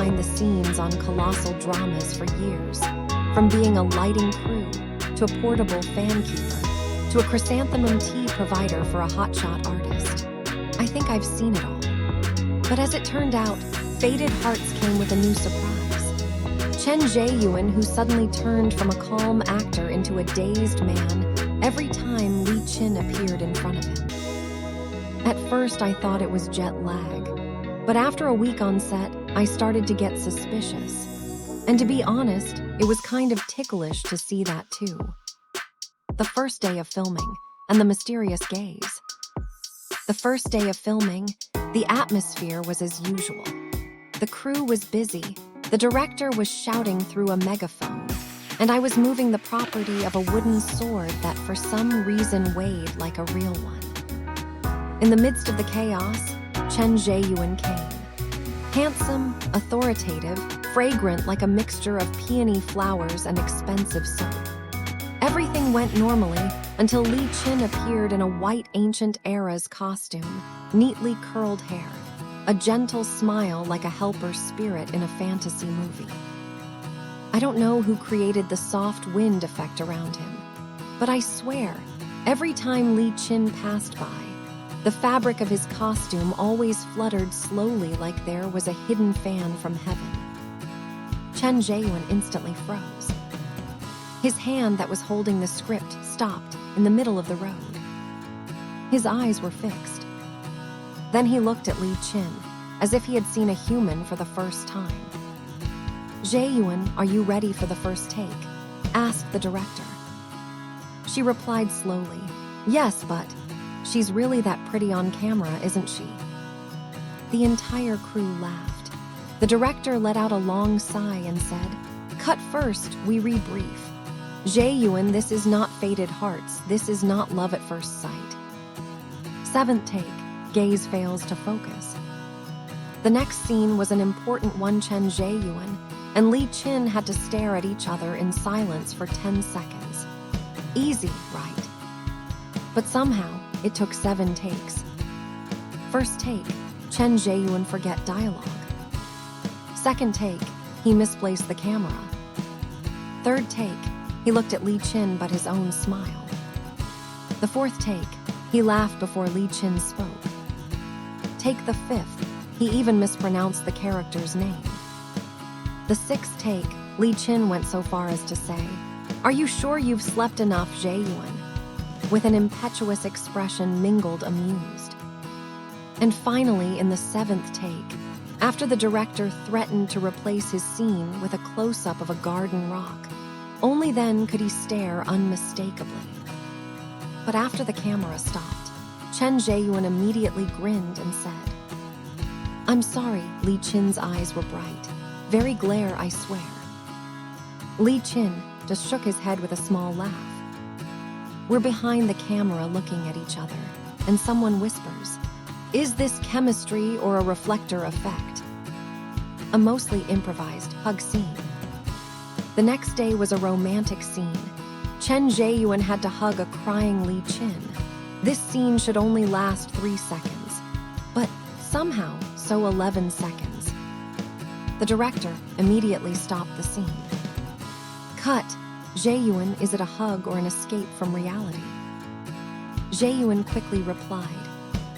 behind the scenes on colossal dramas for years, from being a lighting crew to a portable fan keeper to a chrysanthemum tea provider for a hotshot artist. I think I've seen it all. But as it turned out, Fated Hearts came with a new surprise. Chen Zheyuan, who suddenly turned from a calm actor into a dazed man every time Li Qin appeared in front of him. At first, I thought it was jet lag, but after a week on set, I started to get suspicious. And to be honest, it was kind of ticklish to see that too. The first day of filming, and the mysterious gaze. The first day of filming, the atmosphere was as usual. The crew was busy, the director was shouting through a megaphone, and I was moving the property of a wooden sword that for some reason weighed like a real one. In the midst of the chaos, Chen Zheyuan came. Handsome, authoritative, fragrant like a mixture of peony flowers and expensive soap. Everything went normally until Li Qin appeared in a white ancient era's costume, neatly curled hair, a gentle smile like a helper spirit in a fantasy movie. I don't know who created the soft wind effect around him, but I swear, every time Li Qin passed by, the fabric of his costume always fluttered slowly like there was a hidden fan from heaven. Chen Zheyuan instantly froze. His hand that was holding the script stopped in the middle of the road. His eyes were fixed. Then he looked at Li Qin, as if he had seen a human for the first time. "Zheyuan, are you ready for the first take?" asked the director. She replied slowly, "Yes, but she's really that pretty on camera, isn't she?" The entire crew laughed. The director let out a long sigh and said, "Cut first, we rebrief. Zheyuan, this is not Fated Hearts, this is not love at first sight." Seventh take, gaze fails to focus. The next scene was an important one. Chen Zheyuan and Li Qin had to stare at each other in silence for 10 seconds. Easy, right? But somehow, it took 7 takes. First take, Chen Zheyuan forget dialogue. Second take, he misplaced the camera. Third take, he looked at Li Qin but his own smile. The fourth take, he laughed before Li Qin spoke. Take the fifth, he even mispronounced the character's name. The sixth take, Li Qin went so far as to say, "Are you sure you've slept enough, Zheyuan?" with an impetuous expression mingled amused. And finally, in the 7th take, after the director threatened to replace his scene with a close-up of a garden rock, only then could he stare unmistakably. But after the camera stopped, Chen Zheyuan immediately grinned and said, "I'm sorry." Li Qin's eyes were bright. Very glare, I swear. Li Qin just shook his head with a small laugh. We're behind the camera looking at each other, and someone whispers, "Is this chemistry or a reflector effect?" A mostly improvised hug scene. The next day was a romantic scene. Chen Zheyuan had to hug a crying Li Qin. This scene should only last 3 seconds, but somehow, so 11 seconds. The director immediately stopped the scene. Cut. Zheyuan, is it a hug or an escape from reality? Zheyuan quickly replied,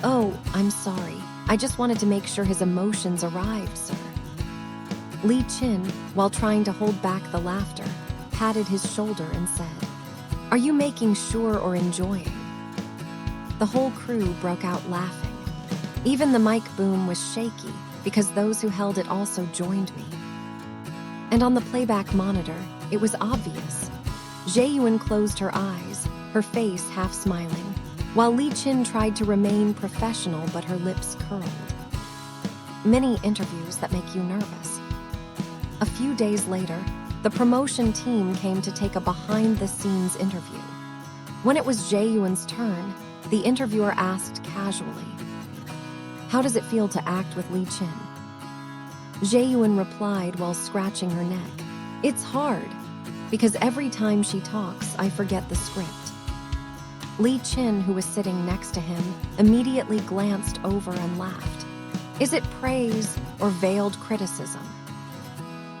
"Oh, I'm sorry. I just wanted to make sure his emotions arrived, sir." Li Qin, while trying to hold back the laughter, patted his shoulder and said, "Are you making sure or enjoying?" The whole crew broke out laughing. Even the mic boom was shaky because those who held it also joined me. And on the playback monitor, it was obvious. Zheyuan closed her eyes, her face half smiling, while Li Qin tried to remain professional but her lips curled. Many interviews that make you nervous. A few days later, the promotion team came to take a behind-the-scenes interview. When it was Zheyuan's turn, the interviewer asked casually, "How does it feel to act with Li Qin?" Zheyuan replied while scratching her neck, "It's hard, because every time she talks, I forget the script." Li Qin, who was sitting next to him, immediately glanced over and laughed. Is it praise or veiled criticism?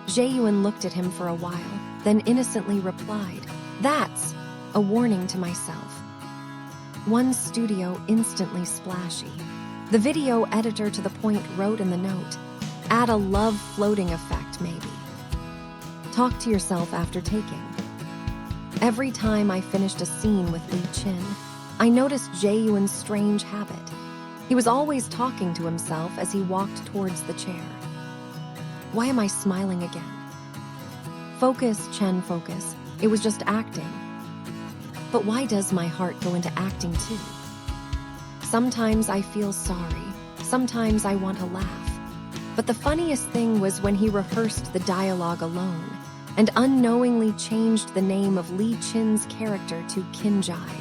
Zheyuan looked at him for a while, then innocently replied, "That's a warning to myself." One studio instantly splashy. The video editor to the point wrote in the note, "Add a love floating effect, maybe. Talk to yourself after taking." Every time I finished a scene with Li Qin, I noticed Zheyuan's strange habit. He was always talking to himself as he walked towards the chair. Why am I smiling again? Focus, Chen, focus. It was just acting. But why does my heart go into acting too? Sometimes I feel sorry, sometimes I want to laugh. But the funniest thing was when he rehearsed the dialogue alone and unknowingly changed the name of Li Qin's character to Qinjai.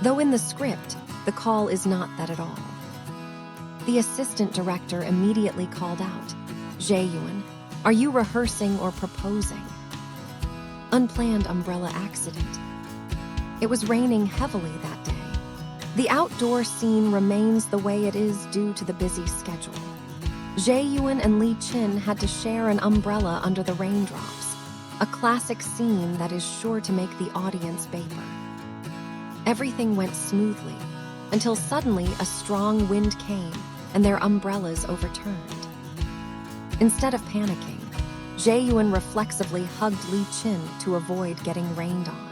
Though in the script, the call is not that at all. The assistant director immediately called out, "Zheyuan, are you rehearsing or proposing?" Unplanned umbrella accident. It was raining heavily that day. The outdoor scene remains the way it is due to the busy schedule. Zheyuan and Li Qin had to share an umbrella under the raindrops, a classic scene that is sure to make the audience vapor. Everything went smoothly until suddenly a strong wind came and their umbrellas overturned. Instead of panicking, Zheyuan reflexively hugged Li Qin to avoid getting rained on.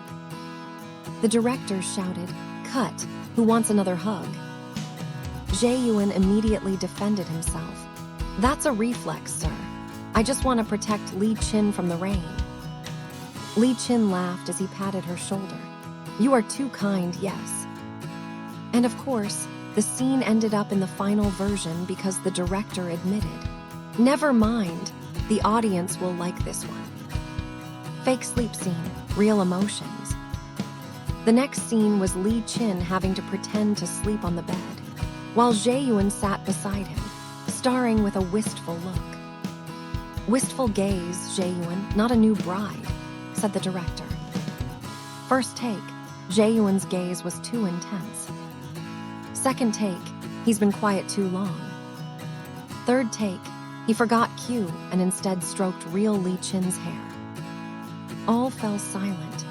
The director shouted, "Cut, who wants another hug?" Zheyuan immediately defended himself. "That's a reflex, sir. I just want to protect Li Qin from the rain." Li Qin laughed as he patted her shoulder. "You are too kind, yes." And of course, the scene ended up in the final version because the director admitted, "Never mind, the audience will like this one." Fake sleep scene, real emotions. The next scene was Li Qin having to pretend to sleep on the bed, while Zheyuan sat beside him, staring with a wistful look. "Wistful gaze, Zheyuan, not a new bride," said the director. First take, Zheyuan's gaze was too intense. Second take, he's been quiet too long. Third take, he forgot cue and instead stroked real Li Qin's hair. All fell silent.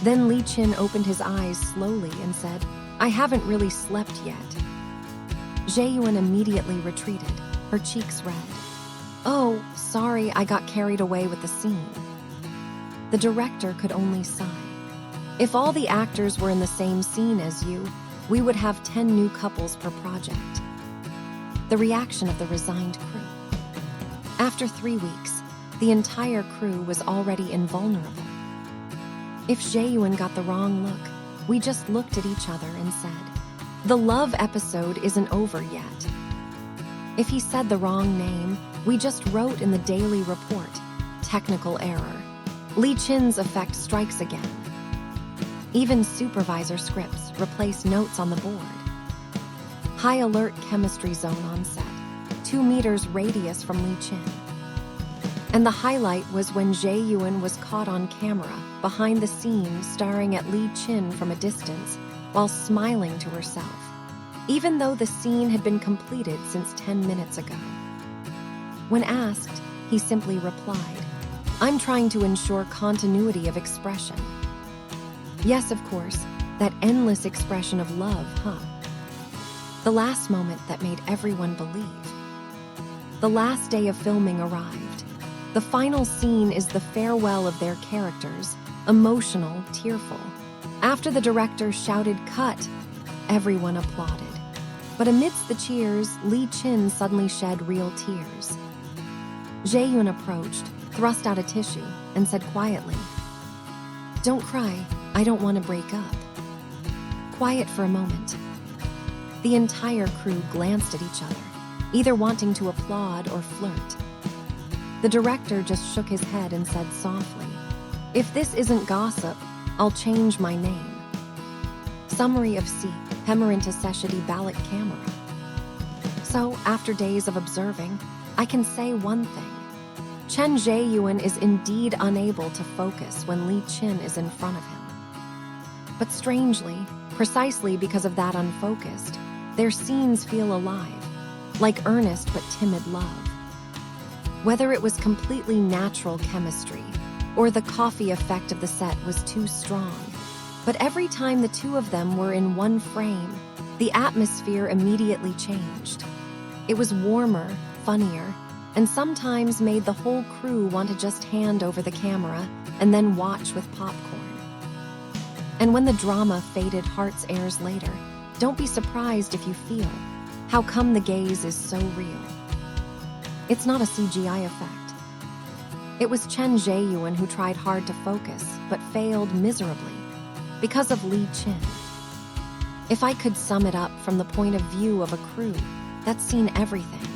Then Li Qin opened his eyes slowly and said, "I haven't really slept yet." Zheyuan immediately retreated, her cheeks red. "Oh, sorry, I got carried away with the scene." The director could only sigh. "If all the actors were in the same scene as you, we would have 10 new couples per project." The reaction of the resigned crew. After 3 weeks, the entire crew was already invulnerable. If Zheyuan got the wrong look, we just looked at each other and said, "The love episode isn't over yet." If he said the wrong name, we just wrote in the daily report, "Technical error. Li Qin's effect strikes again." Even supervisor scripts replace notes on the board. High alert chemistry zone on set, 2 meters radius from Li Qin. And the highlight was when Zheyuan was caught on camera, behind the scenes staring at Li Qin from a distance, while smiling to herself, even though the scene had been completed since 10 minutes ago. When asked, he simply replied, "I'm trying to ensure continuity of expression." Yes, of course, that endless expression of love, huh? The last moment that made everyone believe. The last day of filming arrived. The final scene is the farewell of their characters, emotional, tearful. After the director shouted, "Cut," everyone applauded. But amidst the cheers, Li Qin suddenly shed real tears. Zheyuan approached, thrust out a tissue, and said quietly, "Don't cry, I don't want to break up." Quiet for a moment. The entire crew glanced at each other, either wanting to applaud or flirt. The director just shook his head and said softly, "If this isn't gossip, I'll change my name." Summary of C. Hemerenta Seshadi Ballot Camera. So, after days of observing, I can say one thing. Chen Zheyuan is indeed unable to focus when Li Qin is in front of him. But strangely, precisely because of that unfocused, their scenes feel alive, like earnest but timid love. Whether it was completely natural chemistry or the coffee effect of the set was too strong. But every time the two of them were in one frame, the atmosphere immediately changed. It was warmer, funnier, and sometimes made the whole crew want to just hand over the camera and then watch with popcorn. And when the drama Fated Hearts airs later, don't be surprised if you feel, how come the gaze is so real? It's not a CGI effect. It was Chen Zheyuan who tried hard to focus, but failed miserably, because of Li Qin. If I could sum it up from the point of view of a crew that's seen everything.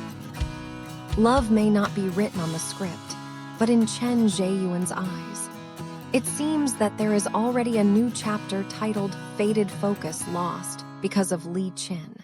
Love may not be written on the script, but in Chen Zheyuan's eyes. It seems that there is already a new chapter titled Fated Focus Lost because of Li Qin.